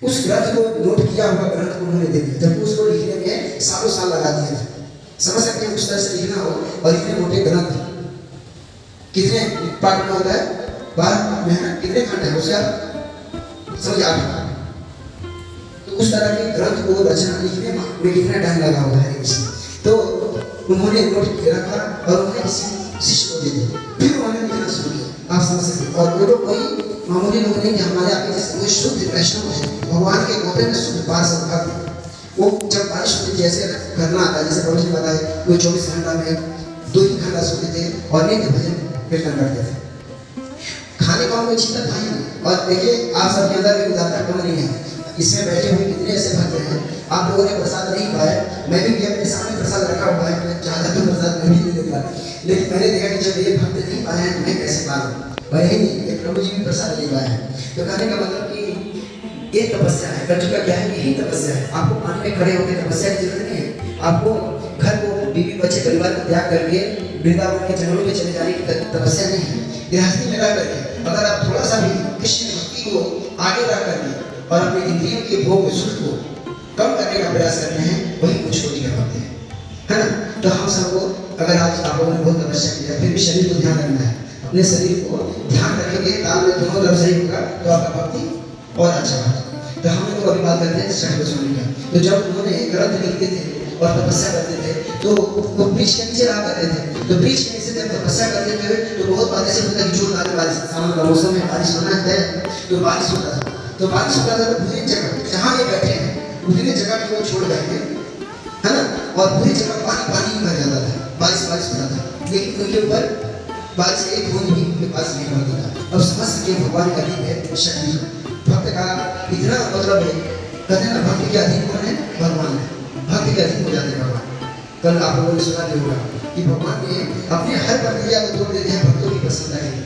उस ग्रंथ को नोट किया हुआ ग्रंथ को उन्होंने दे दिया, जबकि उसको लिखने में सालों साल लगा दिए थे। समझ सकते हैं उस तरह से लिखना हो, और इतने मोटे ग्रंथ कितने पार्ट में होता है, 12 पार्ट में है ना, कितने खंड है उससे आप समझ आ गया। तो उस तरह के ग्रंथ को रचना लिखने में कितना टाइम लगा हुआ है इसमें, तो उन्होंने नोट रखा और उन्होंने किसी शिष्य को दे दिया, फिर उन्होंने लिखना शुरू किया। आप समझ सकते हैं। और वो लोग कोई मामूली लोग नहीं कि हमारे आपके जैसे कोई शुद्ध वैष्णव है, भगवान के गोते में शुद्ध पार्षद भक्त। वो जब बारिश होती थी ऐसे करना आता है, जैसे प्रभु जी ने बताया, कोई 24 घंटा में 2 ही घंटा सोते थे और नित्य भजन कीर्तन करते थे। खाने का कोई चिंता था ही नहीं। और देखिए आप सबके अंदर भी उदारता कम नहीं है। इसमें बैठे हुए कितने ऐसे भक्त हैं, आप लोगों ने प्रसाद नहीं पाया, मैं भी मेरे सामने प्रसाद रखा हुआ है, मैं चाहता तो प्रसाद मैं भी नहीं देखा, लेकिन मैंने देखा कि जब ये भक्त नहीं पाए हैं तो मैं कैसे पाऊँ, वही नहीं प्रभु जी भी प्रसाद नहीं पाए हैं। तो कहने का मतलब कि ये तपस्या है, कर चुका क्या है, यही तपस्या है। आपको पानी में खड़े होकर तपस्या की जरूरत नहीं है, आपको घर को बीवी बच्चे परिवार को त्याग करके वृंदावन के जंगलों में चले जाने की तपस्या नहीं है। गृहस्थी में रह करके अगर आप थोड़ा सा भी कृष्ण भक्ति को आगे रख करके और अपने इंद्रियों के भोग सुख को कम करने का प्रयास करते हैं, वही कुछ कोटि का भक्त है ना। तो हम सबको अगर आज आप लोगों ने बहुत तपस्या किया, फिर भी शरीर को ध्यान रखना है, अपने शरीर को ध्यान रखेंगे, ताल में दोनों तरफ सही होगा तो आपका भक्ति और अच्छा होगा। तो हम लोग अभी बात करते हैं छठ बचपन का। तो जब उन्होंने ग्रंथ लिखते थे और तपस्या करते थे तो वो वृक्ष के नीचे रहा करते थे। तो वृक्ष के नीचे जब तपस्या करते थे तो बहुत बात ऐसे होता कि जोर आते बारिश, सावन का मौसम में बारिश होना है तो बारिश होता था। तो बारिश होता था तो पूरी जगह जहाँ ये बैठे हैं उतनी जगह को छोड़ करके, है ना, और पूरी जगह पानी पानी भर जाता था, बारिश होता था, लेकिन उनके ऊपर बारिश एक बूंद भी उनके पास नहीं पड़ता था। अब समझ सके भगवान का दीप है शक्ति, भक्त का इतना मतलब है, कहते हैं ना भक्त के अधीन कौन है, भगवान है, भक्त के अधीन हो जाते हैं भगवान। कल आप लोगों ने सुना भी होगा कि भगवान ने अपने हर प्रक्रिया को तोड़ देते हैं भक्तों की प्रसन्नता के लिए,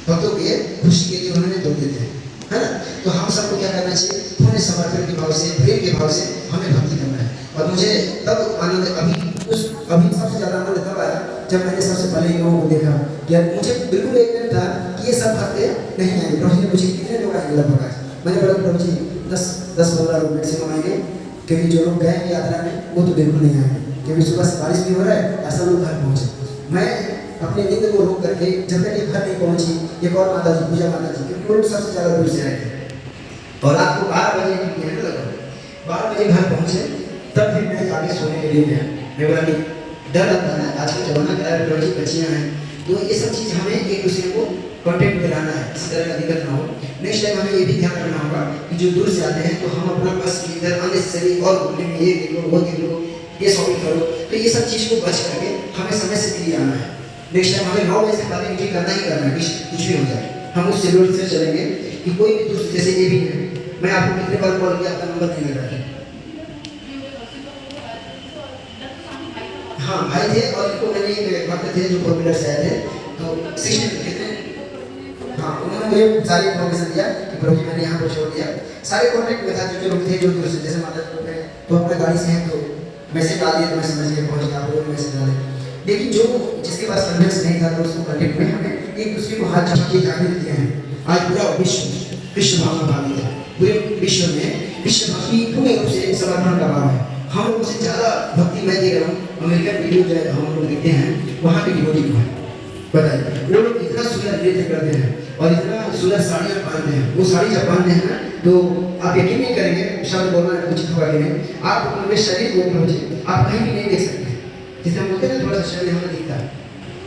भक्तों के खुशी के लिए उन्होंने तोड़ देते हैं, है ना। तो हम सबको क्या करना चाहिए, पूरे समर्पण के भाव से, प्रेम के भाव से हमें भक्ति करना है। और मुझे तब आनंद अभी सबसे ज़्यादा आनंद तब आया जब मैंने सबसे पहले इन लोगों को देखा कि मुझे बिल्कुल एक दिन था कि ये सब भक्त नहीं आएंगे। प्रभु जी ने मुझे कितने लोग आएंगे लगभग आज, मैंने बोला प्रभु जी 10-15 लोग मैक्सिमम आएंगे, क्योंकि जो लोग गए यात्रा में वो तो बिल्कुल नहीं आएंगे, क्योंकि सुबह से बारिश भी हो रहा है, ऐसा लोग घर पहुँचे। मैं अपने नींद को रोक करके जब तक ये घर नहीं पहुँची, एक और माता जी पूजा माता जी, क्योंकि वो लोग सबसे ज़्यादा दूर से आए थे और रात को 12 बजे 12 बजे घर पहुँचे, तब फिर मैं आगे सोने के लिए गया। मैं बोला नहीं, डर लगता है, आज का जमाना क्या है, बड़ी बच्चियाँ हैं, तो ये सब चीज़ हमें एक दूसरे को कॉन्टेक्ट में लाना है, इस तरह का दिक्कत ना हो। नेक्स्ट टाइम हमें ये भी ध्यान रखना होगा कि जो दूर से आते हैं तो हम अपना बस इधर अननेसेसरी और घूमने में ये देख लो वो देख लो ये शॉपिंग करो, तो ये सब चीज़ को बच करके हमें समय से दिल्ली आना है। नेक्स्ट टाइम हमें 9 बजे से पहले मीटिंग करना ही करना है, कुछ भी हो जाए हम उस शेड्यूल से चलेंगे कि कोई भी दोस्त जैसे ये भी है, मैं आपको कितने बार कॉल किया, आपका नंबर नहीं लग रहा है। हाँ भाई थे और इनको मैंने एक भक्त थे जो 4 व्हीलर से आए थे, तो 60 कितने, हाँ उन्होंने मुझे सारी इन्फॉर्मेशन दिया कि प्रभु जी मैंने यहाँ पर छोड़ दिया, सारे कॉन्टेक्ट में था जो लोग थे जो दूर से, जैसे माता में तो अपने गाड़ी से हैं तो मैसेज डाल दिया तो मैं समझ गया पहुँच गया, आप लोगों ने मैसेज डाले। लेकिन जो जिसके पास कन्वेंस नहीं था तो उसको कॉन्टेक्ट में हमें एक दूसरे को हाथ चमके जाने दिए हैं। आज पूरा विश्व भावना भावी है, पूरे विश्व में विश्व भक्ति पूर्ण रूप से समर्पण का भाव है। हम लोगों से ज़्यादा भक्ति मैं देख रहा हूँ, अमेरिकन वीडियो जो हम लोग देखते हैं वहाँ के डिवोटी को है, बताइए वो लोग इतना सुंदर नृत्य करते हैं और इतना सुंदर साड़ियाँ पहनते हैं। वो साड़ी जब पहनते हैं ना तो आप यकीन नहीं करेंगे, शब्द बोलना उचित होगा कि नहीं, आप उनके शरीर को आप कहीं भी नहीं देख सकते, जिसे हम बोलते हैं थोड़ा सा शरीर हमें दिखता है,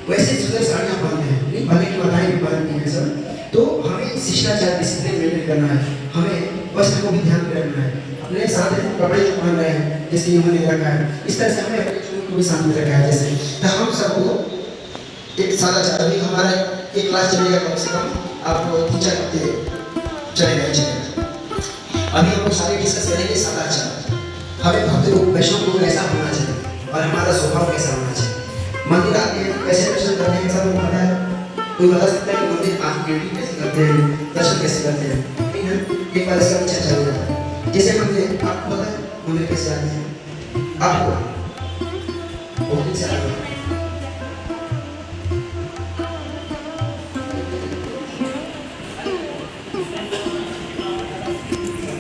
वैसे सुंदर साड़ियाँ पहनते हैं, नहीं भले की माताएं भी पहनती हैं सब। तो हमें शिष्टाचार डिसिप्लिन मेंटेन करना है, हमें वस्त्र को भी ध्यान में रखना है, अपने साथ कपड़े जो पहन रहे हैं जैसे उन्होंने रखा है इस तरह से हमें अपने चूल को भी साथ में रखा है। जैसे तो हम सबको एक सदाचार भी हमारा एक क्लास चलेगा, कम से कम आपको 3-4 हफ्ते चलेगा। अभी हम लोग सारे डिस्कस करेंगे सदाचार, हमें भक्त लोग वैष्णव लोग ऐसा होना चाहिए और हमारा स्वभाव कैसा होना चाहिए। मंदिर आते हैं कैसे दर्शन करते हैं सब लोग पता है, कोई बता सकता है कि मंदिर आके एंट्री कैसे करते हैं, दर्शन कैसे करते हैं, ठीक है। एक बार इसका चर्चा हो जाता है, जैसे मंदिर आपको पता है मंदिर कैसे आते हैं, आपको बहुत से आते हैं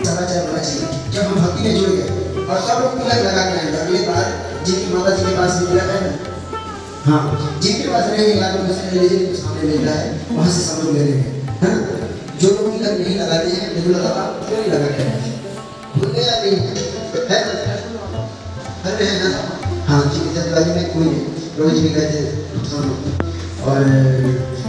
सदाचार लगाना चाहिए। जब हम भक्ति में जुड़ गए और सब लोग तिलक लगा के आएंगे, अगली बार जिनकी माता जी के पास तिलक है ना, हाँ जिनके पास रहेगा तो दूसरे ले लीजिए, सामने मिलता है वहाँ से सब लोग ले लेंगे, है ना। जो लोग तिलक नहीं लगाते हैं मुझे लगा आप क्यों नहीं लगा के भूल गया नहीं है अरे है ना। हाँ ठीक है, जल्दबाजी में कोई नहीं, रोज भी गए थे और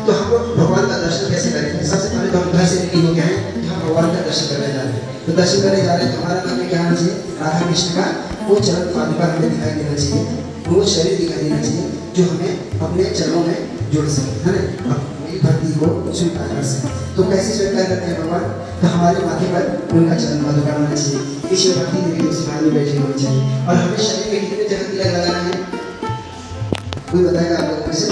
तो हम लोग भगवान का दर्शन कैसे करेंगे। सबसे पहले तो हम घर से निकल हो गए हैं कि हम भगवान का दर्शन करने जा रहे हैं। तो दर्शन करने जा रहे हैं तो हमारा मन में क्या आना चाहिए, राधा कृष्ण का वो चरण पादुका हमें दिखाई देना चाहिए, वो शरीर दिखाई देना चाहिए जो हमें अपने चरणों में जोड़ सके, है ना, अपनी भक्ति को स्वीकार कर सके। तो कैसे स्वीकार करते हैं भगवान, तो हमारे माथे पर उनका चरण पादुका होना चाहिए, ईश्वर भक्ति देवी उस स्थान में बैठी होनी चाहिए। और हमें शरीर में कितने जगह तिलक लगाना है, कोई बताएगा आप लोगों से?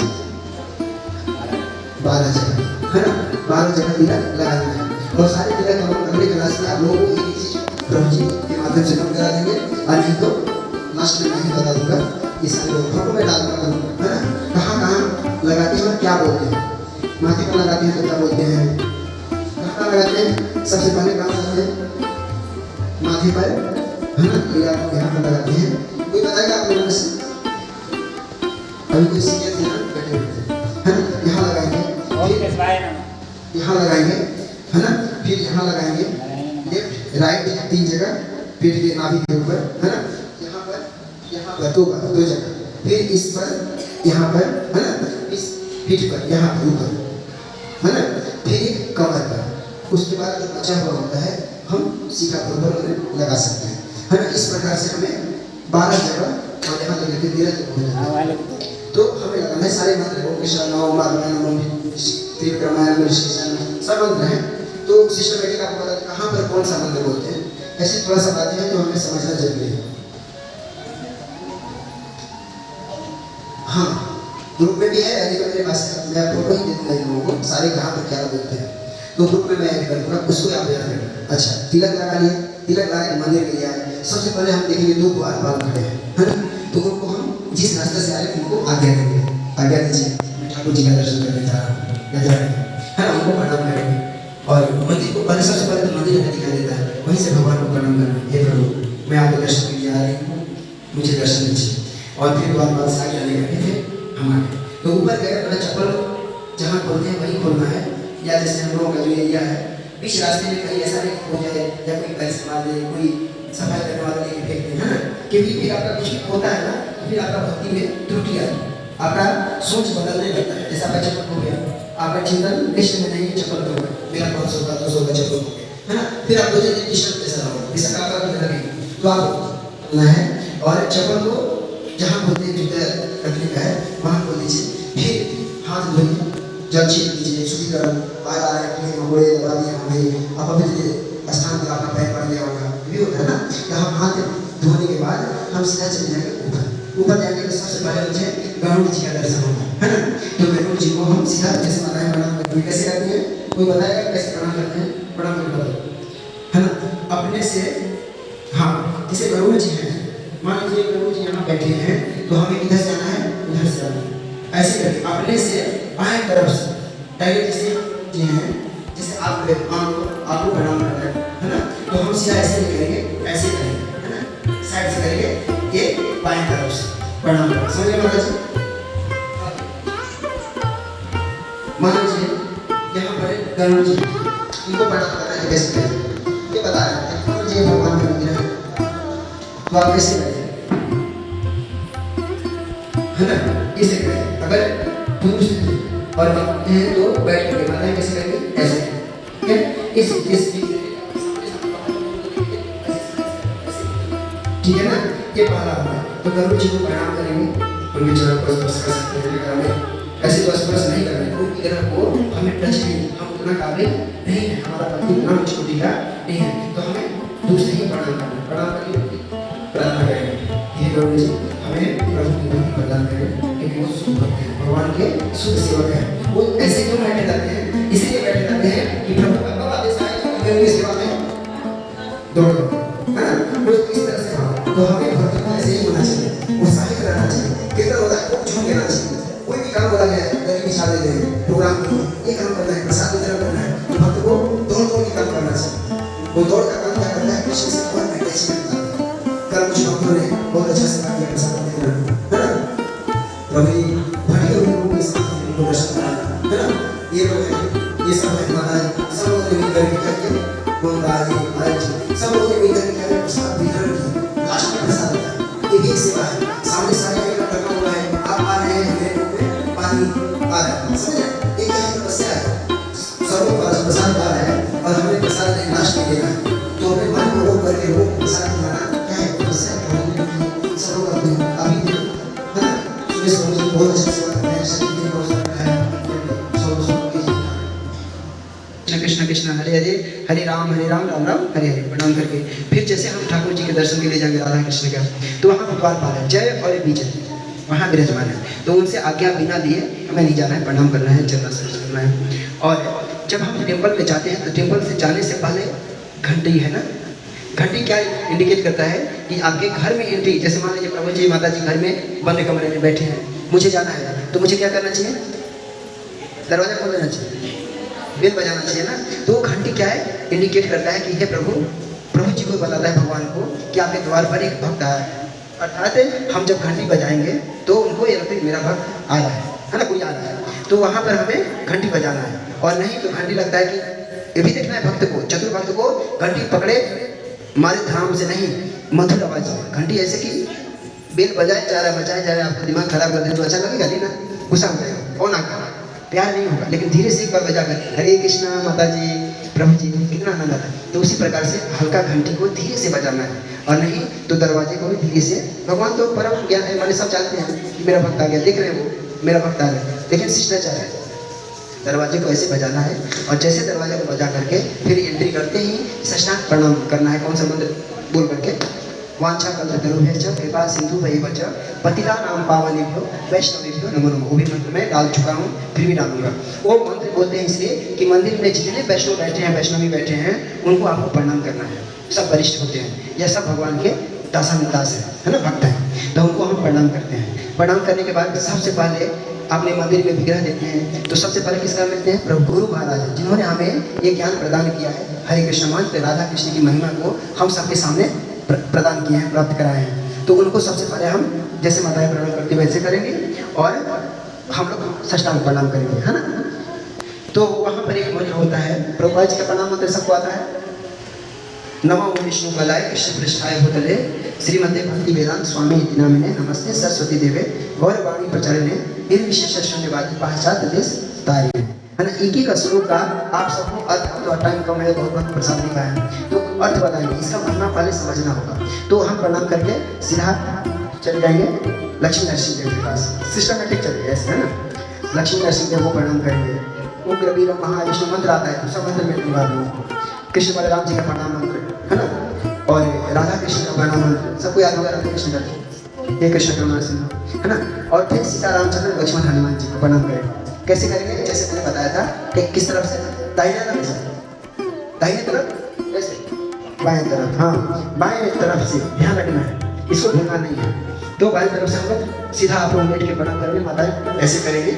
12 जगह, है ना, 12 जगह तिलक लगाना है। और सारे तिलक हम अगले क्लास में आप लोगों को एक चीज प्रभु जी के माध्यम से हम करा देंगे, और नहीं तो लास्ट में नहीं बता दूंगा, ये सारे लोग फोटो में डाल दूंगा, है ना। कहाँ कहाँ लगाते हैं और क्या बोलते हैं, माथे पर लगाते हैं तो क्या बोलते हैं, कहाँ लगाते हैं, सबसे पहले कहाँ लगाते हैं, माथे पर, है ना, यहाँ पर लगाते हैं। कोई बताएगा आप लोगों से? अभी कोई सीनियर थे ना, बैठे हुए थे, है ना, यहाँ लगाएंगे, यहाँ लगाएंगे, है ना, फिर यहाँ लगाएंगे, लेफ्ट राइट 3 जगह, फिर ये नाभि के ऊपर, है ना, यहाँ पर 2 जगह, फिर इस पर, यहाँ पर, है ना, इस पीठ पर, यहाँ पर ऊपर, है ना, फिर एक कमर पर। उसके बाद जो बचा हुआ होता है हम सीधा ऊपर लगा सकते हैं, है ना। इस प्रकार से हमें 12 जगह और यहाँ लेकर के 13 जगह हो जाता है। तो हमें लगाना है सारे मंत्र, ओम कृष्ण नमः माधवाय त्रिविक्रमाय सब मंत्र हैं। तो सिस्टमेटिक आपको पता कहाँ पर कौन सा मंत्र बोलते हैं, ऐसे थोड़ा सा बातें हैं जो हमें समझना जरूरी है। हाँ ग्रुप में भी है, अभी तो मेरे पास मैं फोटो ही दे दूंगा इन लोगों को, सारे कहाँ पर क्या बोलते हैं, तो ग्रुप में मैं ऐड कर दूंगा, उसको आप याद रखना। अच्छा तिलक लगा लिए, तिलक लगा के मंदिर के लिए आए, सबसे पहले हम देखेंगे 2 द्वारपाल खड़े हैं, है ना। तो उनको हम जिस रास्ते से आ रहे हैं उनको आज्ञा देंगे, आज्ञा दीजिए मैं ठाकुर जी का दर्शन करने जा रहा हूँ, है ना, उनको प्रणाम करेंगे। और मंदिर को पहले सबसे पहले तो मंदिर हमें दिखाई देता है, वहीं से भगवान को प्रणाम करना, हे प्रभु मैं आपके दर्शन के लिए आ रही हूँ, मुझे दर्शन दीजिए। और फिर द्वारपाल से आगे आने का फिर हम आगे तो ऊपर गए, पहले चप्पल जहाँ खोलते हैं वहीं खोलना है, या जैसे हम लोगों का जो एरिया है बीच रास्ते में कहीं ऐसा नहीं हो जाए या कोई पैसे मार दे, कोई सफाई करने वाला नहीं फेंक दे, है ना, क्योंकि फिर आपका कुछ होता है ना, फिर आपका भक्ति में त्रुटि आती है, आपका सोच बदलने लगता है। जैसा आपका चप्पल हो गया, आपका चिंतन कृष्ण में नहीं, चप्पल हो गया, मेरा 500 का 200 का चप्पल हो गया, है ना, फिर आप सोचेंगे कृष्ण कैसा रहो, जैसा आपका भी लगेगा, तो आप ना है। और चप्पल को जहाँ बोलते हैं जूते रखने का है वहाँ खोल दीजिए, फिर हाथ धोइए, जल छीन लीजिए, शुद्धिकरण बाहर आ रहे हैं, मकोड़े दबा दिए होंगे, अपवित्र स्थान पर आपका पैर पड़ गया होगा, भी होता है ना। यहाँ हाथ धोने के बाद हम सीधा चले जाएंगे ऊपर जाएंगे तो सबसे पहले मुझे गरुड़ जी का दर्शन होगा, है ना। तो गरुड़ जी को हम सीधा जैसे माताएं प्रणाम करते हैं, कैसे करते हैं, कोई बताएगा कैसे प्रणाम करते हैं, प्रणाम करते है ना, अपने से। हाँ जैसे गरुड़ जी हैं, मान लीजिए गरुड़ जी यहाँ बैठे हैं तो हमें किधर से आना है, उधर से आना है, ऐसे करके अपने से बाएं तरफ से डायरेक्ट जैसे जी हैं, जैसे आपको प्रणाम कर रहे हैं, है ना, तो हम सीधा ऐसे नहीं करेंगे, ऐसे करेंगे, है ना, साइड से करेंगे, ये बाएं तरफ से प्रणाम करें, समझ गए माता जी। मान लीजिए यहाँ पर गरुड़ जी, इनको प्रणाम करना है, कैसे करें ये बता रहे हैं, गरुड़ जी भगवान का मंदिर है, तो आप कैसे करें, है ना, इसे करें। अगर पुरुष और हैं तो बैठ के माताएं कैसे करेंगे, ऐसे, ठीक है, इस ठीक है ना, ये पहला होता है। तो गरुड़ जी को प्रणाम करेंगे, उनके चरण पर स्पर्श कर सकते हैं, हमें ऐसे तो स्पर्श नहीं करना, उनकी तरफ को हमें टच नहीं, हम उतना काबिल नहीं है, हमारा भक्ति उतना छोटी का नहीं है, तो हमें दूसरे ही प्रणाम करना, प्रणाम करके प्रार्थना करेंगे, हे गरुड़ जी हमें प्रभु की भक्ति प्रदान करें, क्योंकि वो शुद्ध भक्त हैं, भगवान के शुद्ध सेवक हैं। वो ऐसे क्यों बैठे रहते हैं, इसलिए बैठे रहते हैं कि प्रभु का कब आदेश आए तो उनकी सेवा में दौड़ दो, है ना, कुछ इस तरह से। तो हमें भक्ति को ऐसे ही होना चाहिए, उत्साहित रहना चाहिए, कितना होता है वो झूम लेना चाहिए, कोई भी काम बोला गया है, गली बिछा दे रहे हैं, प्रोग्राम ये काम करना है, प्रसाद वितरण करना है, तो भक्त को दौड़ दौड़ के काम करना चाहिए। वो दौड़ का काम क्या करता है, कृष्ण करके वो साथ बनाना क्या है तपस्या सब लोग करते हैं अभी भी, है ना। सुबह सुबह बहुत अच्छे से करते हैं, शरीर भी बहुत अच्छा है, कृष्ण कृष्ण हरे हरे हरे राम राम राम हरे हरे प्रणाम करके फिर जैसे हम ठाकुर जी के दर्शन के लिए जाएंगे राधा कृष्ण का, तो वहाँ द्वारपाल है जय और विजय, वहाँ विराजमान है। तो उनसे आज्ञा बिना लिए हमें नहीं जाना है, प्रणाम करना है, चलना करना है। और जब हम टेम्पल में जाते हैं तो टेम्पल से जाने से पहले घंटी है ना, घंटी क्या इंडिकेट करता है कि आपके घर में एंट्री, जैसे मान लीजिए प्रभु जी माता जी घर में बंद कमरे में बैठे हैं, मुझे जाना है, तो मुझे क्या करना चाहिए? दरवाजा खोल देना चाहिए, बेल बजाना चाहिए ना। तो वो घंटी क्या है? इंडिकेट करता है कि हे प्रभु, प्रभु जी को बताता है भगवान को कि आपके द्वार पर एक भक्त आया है। अर्थात हम जब घंटी बजाएंगे तो उनको ये लगता है मेरा भक्त आया है ना, कोई आ रहा है, तो वहाँ पर हमें घंटी बजाना है। और नहीं तो घंटी लगता है कि ये भी देखना है भक्त को, चतुर भक्त को घंटी पकड़े मारे धाम से नहीं, मधुर आवाज घंटी ऐसे कि बेल बजाए जा रहा है, बजाए जा रहा है, आपका दिमाग खराब कर दे तो अच्छा लगेगा नहीं ना, गुस्सा हो जाएगा, कौन आ गया, प्यार नहीं होगा। लेकिन धीरे से एक बार बजा कर हरे कृष्णा माता जी प्रभु जी, कितना आनंद आता है। तो उसी प्रकार से हल्का घंटी को धीरे से बजाना है, और नहीं तो दरवाजे को भी धीरे से। भगवान तो परम ज्ञान है, मैंने सब जानते हैं कि मेरा भक्त आ गया, देख रहे हैं वो मेरा भक्त आ गया, लेकिन शिष्टाचार है दरवाजे को ऐसे बजाना है। और जैसे दरवाजे को बजा करके फिर एंट्री करते ही साष्टांग प्रणाम करना है। कौन सा मंत्र बोल करके? वांछा कल्पतरुभ्यश्च कृपा सिंधुभ्यैव च पतितानां पावनेभ्यो वैष्णवेभ्यो नमो नमः। वो भी मंत्र मैं डाल चुका हूँ, फिर भी डालूंगा। वो मंत्र बोलते हैं इसलिए कि मंदिर में जितने वैष्णव बैठे हैं, वैष्णवी बैठे हैं, उनको आपको प्रणाम करना है। सब वरिष्ठ होते हैं, यह सब भगवान के दासानुदास है ना, भक्त हैं, तो उनको हम प्रणाम करते हैं। प्रणाम करने के बाद सबसे पहले अपने मंदिर में विग्रह देते हैं, तो सबसे पहले किसका मिलते हैं? प्रभु गुरु महाराज, जिन्होंने हमें ये ज्ञान प्रदान किया है, हरे कृष्ण मंत्र राधा कृष्ण की महिमा को हम सबके सामने प्रदान किए हैं, प्राप्त कराए हैं। तो उनको सबसे पहले हम जैसे माताएं प्रणाम करती वैसे करेंगे, और हम लोग साष्टांग प्रणाम करेंगे, है ना। तो वहाँ पर एक मंत्र होता है, प्रभुपाद जी का प्रणाम मंत्र सबको आता है, नमो विष्णु बलाय कृष्ण पृष्ठाय भूतले श्रीमते भक्ति वेदांत स्वामी इति नामिने नमस्ते सरस्वती देवे गौरवाणी प्रचारिणे निर्विशेष शून्यवादी पहचान देश तारिणे, है ना। एक एक श्लोक का आप सबको अर्थ, तो टाइम कम है, बहुत बहुत प्रसाद लिखा है, तो अर्थ बताएंगे, इसका महिमा पहले समझना होगा। तो हम प्रणाम करके सीधा चले जाएंगे लक्ष्मी नरसिंह देव के पास, सिस्टमेटिक चलेंगे ऐसे, है ना। लक्ष्मी नरसिंह देव को प्रणाम करेंगे, उग्र वीर महाविष्णु मंत्र आता है, सब मंत्र में निभा दूँ। कृष्ण बलराम जी का प्रणाम मंत्र, है ना, और राधा कृष्ण का प्रणाम मंत्र सबको याद होगा, राधा कृष्ण का हे कृष्ण करुणा सिंधु, है ना। और फिर सीता रामचंद्र लक्ष्मण हनुमान जी को प्रणाम करेंगे। कैसे करेंगे? जैसे मैंने बताया था कि किस तरफ से, दाहिने तरफ से, दाहिने तरफ ऐसे, बाएं तरफ, हाँ बाएं तरफ से ध्यान रखना है, इसको भूलना नहीं है। तो बाएं तरफ से हम लोग सीधा आप लोग बैठ के प्रणाम करेंगे, माताएं ऐसे करेंगे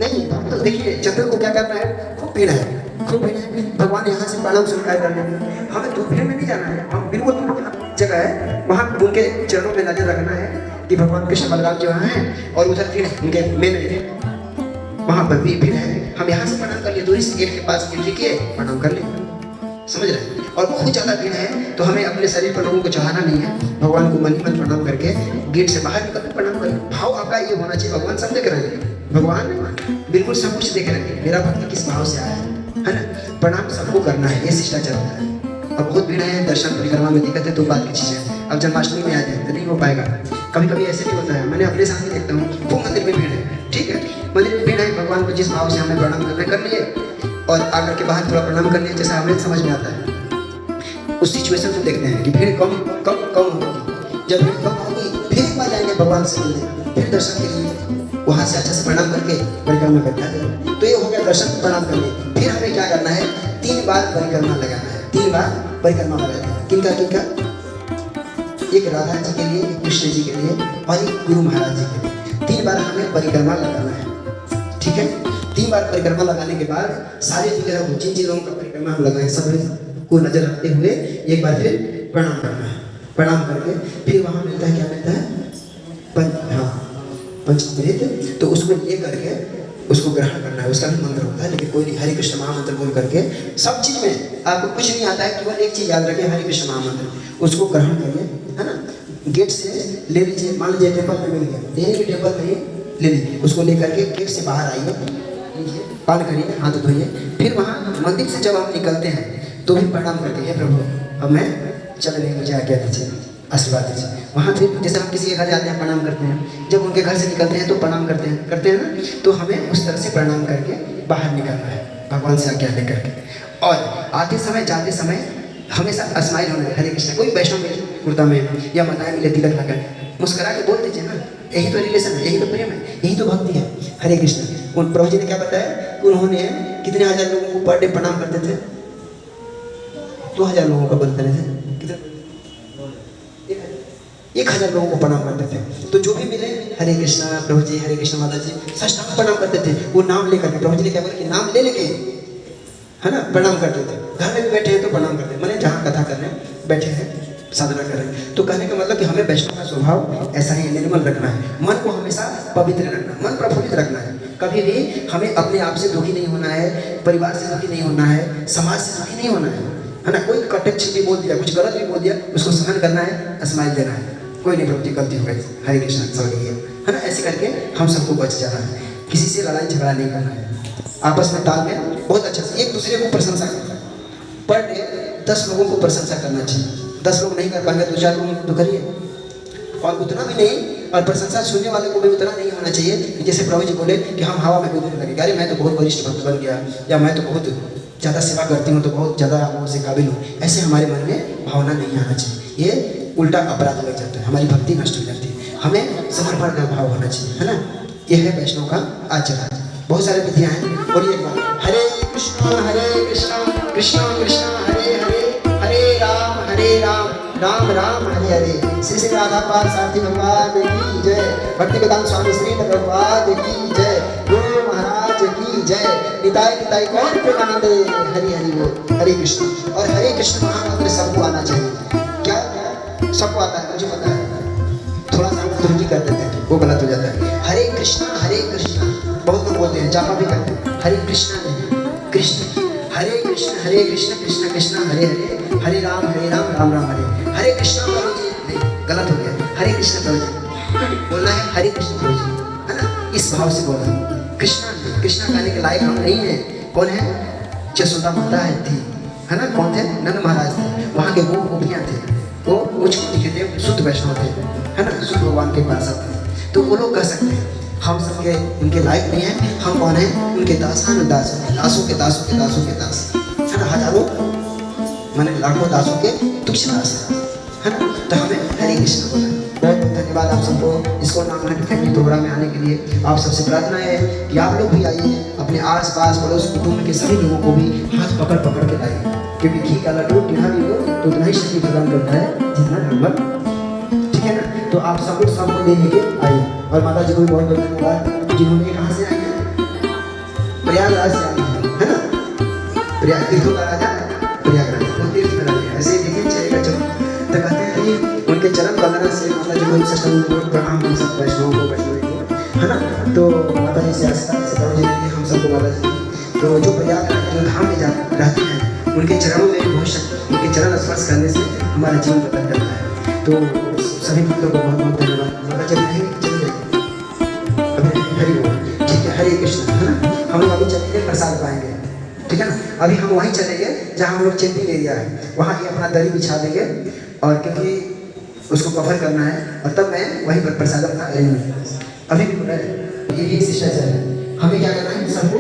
नहीं। तो देखिए चतुर को क्या करना है, खूब भीड़ है, खूब भीड़ है, भगवान यहाँ से प्रणाम स्वीकार कर लेंगे, हमें तो भीड़ में नहीं जाना है, हम बिल्कुल जगह है वहाँ उनके चरणों में नजर रखना है कि भगवान कृष्ण बलराम जी वहाँ हैं, और उधर भीड़ है उनके मेन वहाँ पर भी भीड़ है। हम यहाँ से प्रणाम कर लिए, दूरी से गेट के पास एंट्री किए, प्रणाम कर लिए, समझ रहे हैं। और बहुत ज़्यादा भीड़ है तो हमें अपने शरीर पर लोगों को चढ़ाना नहीं है, भगवान को मन ही मन प्रणाम करके गेट से बाहर निकल प्रणाम करें। भाव आपका ये होना चाहिए, भगवान सब देख रहे हैं, भगवान बिल्कुल सब कुछ देख रहे हैं, मेरा भक्त किस भाव से आया है ना। प्रणाम सबको करना है, ये शिष्टाचार होता है। अब बहुत भीड़ है, दर्शन परिक्रमा में दिक्कत है तो बात की चीज़ है। अब जन्माष्टमी में आ जाए तो नहीं हो पाएगा, कभी कभी ऐसे भी होता है, मैंने अपने साथ भी देखता हूँ, वो मंदिर में भीड़ है, ठीक है, मंदिर में भीड़ है, भगवान को जिस भाव से हमें प्रणाम करना कर लिए, और आकर के बाहर थोड़ा प्रणाम कर लिए, जैसा हमें समझ में आता है। उस सिचुएशन को देखते हैं कि भीड़ कम कम कम होगी, जब भीड़ कम होगी फिर एक बार जाएंगे भगवान से मिलने, फिर दर्शन के लिए वहाँ से अच्छा से प्रणाम करके परिक्रमा करके आ जाए। तो ये हो गया दर्शन प्रणाम करके। फिर हमें क्या करना है, 3 बार परिक्रमा लगाना है, 3 बार परिक्रमा लगाना है। किनका किनका? एक राधा जी के लिए, एक कृष्ण जी के लिए, और एक गुरु महाराज जी के लिए। 3 बार हमें परिक्रमा लगाना है, ठीक है। 3 बार परिक्रमा लगाने के बाद सारे विग्रह को, जिन जिन लोगों का परिक्रमा हम लगाए, सब को नजर रखते हुए एक बार फिर प्रणाम करना है। प्रणाम करके फिर वहाँ मिलता है, क्या मिलता है? पंचमृत, तो उसको ले करके उसको ग्रहण करना है, उसका भी मंत्र होता है, लेकिन कोई नहीं, हरे कृष्ण महामंत्र बोल करके सब चीज में आपको कुछ नहीं आता है, केवल एक चीज याद रखें, हरे कृष्ण महामंत्र, उसको ग्रहण करिए, है ना। गेट से ले लीजिए, मान लीजिए टेबल पे मिल गया, लेने के टेबल पे ले लीजिए, उसको लेकर के गेट से बाहर आइए, पान करिए, हाथ धोइए। फिर वहाँ मंदिर से जब हम निकलते हैं तो भी प्रणाम करके, हे प्रभु अब मैं चल रही, मुझे आज्ञा दीजिए, आशीर्वाद दीजिए। वहाँ फिर जैसे हम किसी के घर जाते हैं प्रणाम करते हैं, जब उनके घर से निकलते हैं तो प्रणाम करते हैं ना, तो हमें उस तरह से प्रणाम करके बाहर निकलना है भगवान से आज्ञा लेकर के। और आते समय जाते समय हमेशा स्माइल होना है, हरे कृष्ण। कोई वैष्णव कुर्ता में या माताएं मिले तिलक लगा, मुस्कुरा के बोल दीजिए ना, यही तो रिलेशन है, यही तो प्रेम है, यही तो भक्ति है। हरे कृष्ण। उन प्रभु जी ने क्या बताया कि उन्होंने कितने हजार लोगों को पर डे प्रणाम करते थे, 2000 लोगों का बोलते थे, कितने 1000 लोगों को प्रणाम करते थे। तो जो भी मिले हरे कृष्णा प्रभु जी, हरे कृष्णा माता जी, साष्टांग प्रणाम करते थे। वो नाम लेकर के, प्रभु जी ने क्या बोला कि नाम ले लेके, है ना, प्रणाम करते थे। घर में भी बैठे हैं तो प्रणाम करते हैं, मैंने जहाँ कथा कर रहे हैं, बैठे हैं साधना कर रहे हैं, तो कहने का मतलब कि हमें वैष्णव का स्वभाव ऐसा ही निर्मल रखना है, मन को हमेशा पवित्र रखना, मन प्रफुल्लित रखना है। कभी भी हमें अपने आप से दुखी नहीं होना है, परिवार से दुखी नहीं होना है, समाज से दुखी नहीं होना है ना। कोई कटक भी बोल दिया, कुछ गलत भी बोल दिया, उसको सहन करना है, स्माइल देना है, कोई नहीं प्रभु जी गलती हो गई, हरे कृष्ण सॉरी, है ना। ऐसे करके हम सबको बच जाना है, किसी से लड़ाई झगड़ा नहीं करना है, आपस में तालमेल बहुत अच्छा से एक दूसरे को प्रशंसा करना है। पर डे 10 लोगों को प्रशंसा करना चाहिए। 10 लोग नहीं कर पाएंगे, 2-4 लोगों को तो करिए, और उतना भी नहीं, और प्रशंसा सुनने वाले को भी उतना नहीं होना चाहिए कि जैसे प्रभु जी बोले कि हम हवा में कूदने लगे, अरे मैं तो बहुत वरिष्ठ भक्त बन गया, या मैं तो बहुत ज़्यादा सेवा करती हूँ, तो बहुत ज़्यादा लोगों से काबिल हूँ। ऐसे हमारे मन में भावना नहीं आना चाहिए, ये उल्टा अपराध लग जाता है, हमारी भक्ति नष्ट हो जाती है। हमें समर्पण का भाव होना चाहिए, है ना। यह है वैष्णव का आचरण। बहुत सारे विधियाँ हैं, बोलिए एक बार, हरे कृष्णा कृष्णा कृष्णा हरे हरे, हरे राम राम राम हरे हरे। श्री श्री राधा पाल सारथी भगवान की जय, भक्ति वेदांत स्वामी श्री भगवान की जय, गुरु महाराज की जय, निताय निताय कौन प्रेमानंद, हरि हरि बोल, हरे कृष्ण। और हरे कृष्ण महामंत्र सबको आना चाहिए। क्या सबको आता है, मुझे पता है, थोड़ा सा त्रुटि कर देते हैं, वो गलत हो जाता है। हरे कृष्णा बहुत लोग बोलते हैं, जापा भी करते हैं, हरे कृष्णा नहीं, कृष्ण, हरे कृष्ण कृष्ण कृष्ण हरे हरे, हरे राम राम राम हरे, हरे कृष्णा प्रभु जी नहीं, गलत हो गया, हरे कृष्ण प्रभु जी बोलना है, हरे कृष्ण प्रभु जी, है ना, इस भाव से बोलना है। कृष्णा कृष्णा कहने के लायक हम नहीं है। कौन है? जसोदा माता है थी, है ना, कौन थे? नंद महाराज थे, वहाँ के गोपियाँ थे, वो उच्च कोटि के शुद्ध वैष्णव थे, है ना, शुद्ध भगवान के पास थे। तो वो लोग कह सकते हैं हम सबके उनके लायक नहीं है, हम कौन है? उनके दासानुदास, दासों के दासों के दासों के दास, है ना, हजारों माने लाखों दासों के तुच्छ दास है ना। तो हमें हरे कृष्ण बोलना है। बहुत बहुत धन्यवाद आप सबको इसको नाम फैमिली प्रोग्राम में आने के लिए। आप सबसे प्रार्थना है कि आप लोग भी आइए, अपने आस पास पड़ोस कुटुंब के सभी लोगों को भी हाथ पकड़ पकड़ के लाइए, क्योंकि घी का लड्डू टीढ़ा भी हो तो उतना ही शक्ति प्रदान करता है जितना नंबर, ठीक है ना। तो आप सबको ले लेके आइए। और माता जी को भी बहुत बहुत धन्यवाद, जिन्होंने कहाँ से आई है? प्रयागराज से आई है ना, प्रयाग तीर्थों का राजा प्रयागराज, वो तीर्थ में राजा ऐसे ही देखिए चलेगा चलो। तो कहते हैं कि उनके चरण वंदना से माता जी को सष्टम प्रणाम हम सब वैष्णवों को, वैष्णवी को, है ना। तो माता जी से आशीर्वाद से प्रभु जी ने हम सबको माता जी, तो जो प्रयागराज जो धाम में जा रहते हैं उनके चरणों में बहुत शक्ति, उनके चरण स्पर्श करने से हमारा जीवन बदल जाता है। तो सभी भक्तों को बहुत बहुत धन्यवाद। माता जी नहीं चल जाएगी अभी, हरि बोल, ठीक है, हरे कृष्ण, है ना। हम लोग अभी चलेंगे प्रसाद पाएंगे, ठीक है ना। अभी हम वहीं चलेंगे जहाँ हम लोग चेंटिंग एरिया है, वहाँ ही अपना दरी बिछा देंगे, और क्योंकि उसको कवर करना है, और तब मैं वहीं पर प्रसाद अपना अरेंज अभी भी बोला है। ये भी शिष्टाचार है, हमें क्या करना है सबको